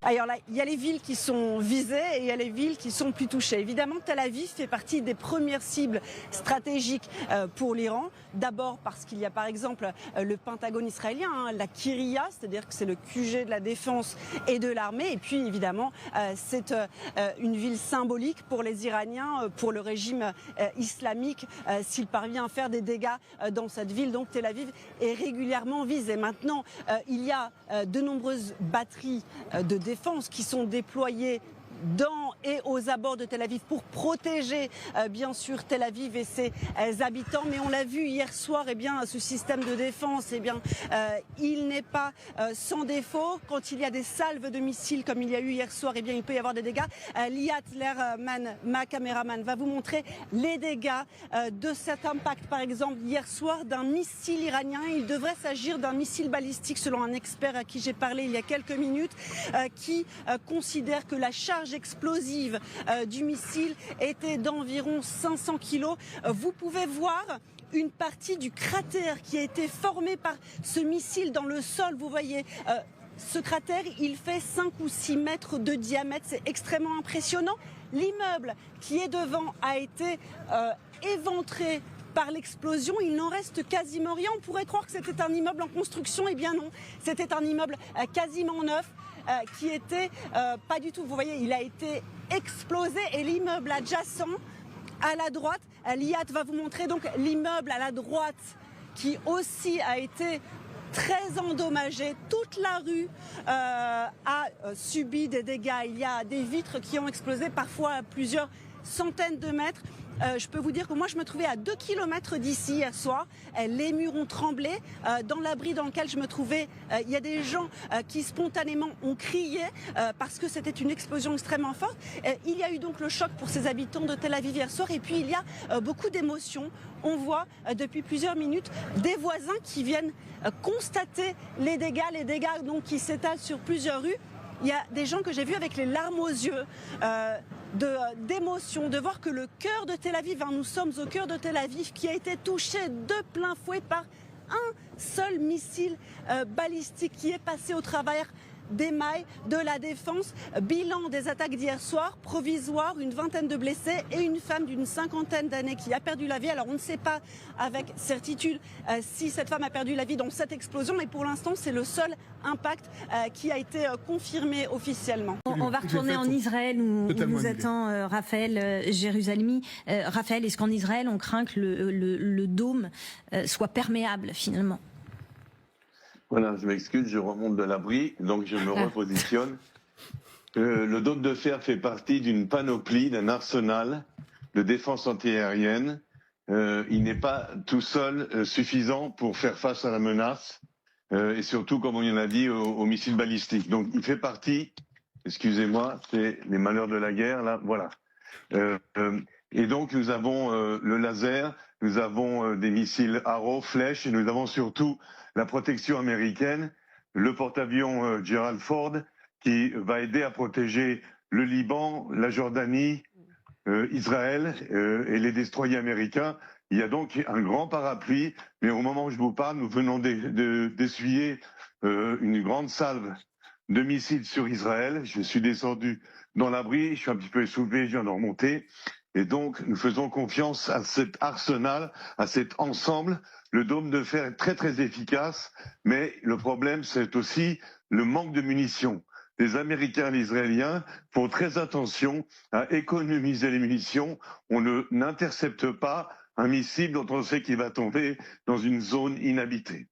Alors là, il y a les villes qui sont visées et il y a les villes qui sont plus touchées. Évidemment, Tel Aviv fait partie des premières cibles stratégiques pour l'Iran. D'abord parce qu'il y a par exemple le Pentagone israélien, la Kiria, c'est-à-dire que c'est le QG de la défense et de l'armée. Et puis évidemment, c'est une ville symbolique pour les Iraniens, pour le régime islamique, s'il parvient à faire des dégâts dans cette ville. Donc Tel Aviv est régulièrement visée. Maintenant, il y a de nombreuses batteries de défense qui sont déployées dans et aux abords de Tel Aviv pour protéger bien sûr Tel Aviv et ses habitants. Mais on l'a vu hier soir, ce système de défense, il n'est pas sans défaut. Quand il y a des salves de missiles comme il y a eu hier soir, il peut y avoir des dégâts. Liat Lerman, ma caméraman, va vous montrer les dégâts de cet impact, par exemple, hier soir d'un missile iranien. Il devrait s'agir d'un missile balistique, selon un expert à qui j'ai parlé il y a quelques minutes, qui considère que la charge explosive du missile était d'environ 500 kilos. Vous pouvez voir une partie du cratère qui a été formé par ce missile dans le sol. Vous voyez, ce cratère, il fait 5 ou 6 mètres de diamètre. C'est extrêmement impressionnant. L'immeuble qui est devant a été éventré par l'explosion. Il n'en reste quasiment rien. On pourrait croire que c'était un immeuble en construction. Eh bien non, c'était un immeuble quasiment neuf qui était pas du tout. Vous voyez, il a été explosé et l'immeuble adjacent à la droite, Liat va vous montrer donc l'immeuble à la droite qui aussi a été très endommagé. Toute la rue a subi des dégâts. Il y a des vitres qui ont explosé, parfois à plusieurs centaines de mètres. Je peux vous dire que moi je me trouvais à 2 km d'ici hier soir. Les murs ont tremblé. Dans l'abri dans lequel je me trouvais, il y a des gens qui spontanément ont crié parce que c'était une explosion extrêmement forte. Il y a eu donc le choc pour ces habitants de Tel Aviv hier soir et puis il y a beaucoup d'émotions. On voit depuis plusieurs minutes des voisins qui viennent constater les dégâts donc qui s'étalent sur plusieurs rues. Il y a des gens que j'ai vus avec les larmes aux yeux d'émotion, de voir que le cœur de Tel Aviv, nous sommes au cœur de Tel Aviv, qui a été touché de plein fouet par un seul missile balistique qui est passé au travers des mailles de la défense. Bilan des attaques d'hier soir, provisoire, une vingtaine de blessés et une femme d'une 50aine d'années qui a perdu la vie. Alors on ne sait pas avec certitude si cette femme a perdu la vie dans cette explosion, mais pour l'instant c'est le seul impact qui a été confirmé officiellement. On va retourner en Israël où nous attend Raphaël Jérusalemi. Raphaël, est-ce qu'en Israël on craint que le dôme soit perméable finalement ? Voilà, je m'excuse, je remonte de l'abri, donc je me repositionne. Le dôme de fer fait partie d'une panoplie, d'un arsenal de défense antiaérienne. Il n'est pas tout seul suffisant pour faire face à la menace, et surtout, comme on y en a dit, aux missiles balistiques. Donc il fait partie, excusez-moi, c'est les malheurs de la guerre, là, voilà. Et donc nous avons le laser, nous avons des missiles Arrow, flèches, et nous avons surtout la protection américaine, le porte-avions Gerald Ford, qui va aider à protéger le Liban, la Jordanie, Israël et les destroyers américains. Il y a donc un grand parapluie, mais au moment où je vous parle, nous venons d'essuyer une grande salve de missiles sur Israël. Je suis descendu dans l'abri, je suis un petit peu essoufflé, je viens de remonter. Et donc, nous faisons confiance à cet arsenal, à cet ensemble. Le dôme de fer est très très efficace, mais le problème, c'est aussi le manque de munitions. Les Américains et les Israéliens font très attention à économiser les munitions. On n'intercepte pas un missile dont on sait qu'il va tomber dans une zone inhabitée.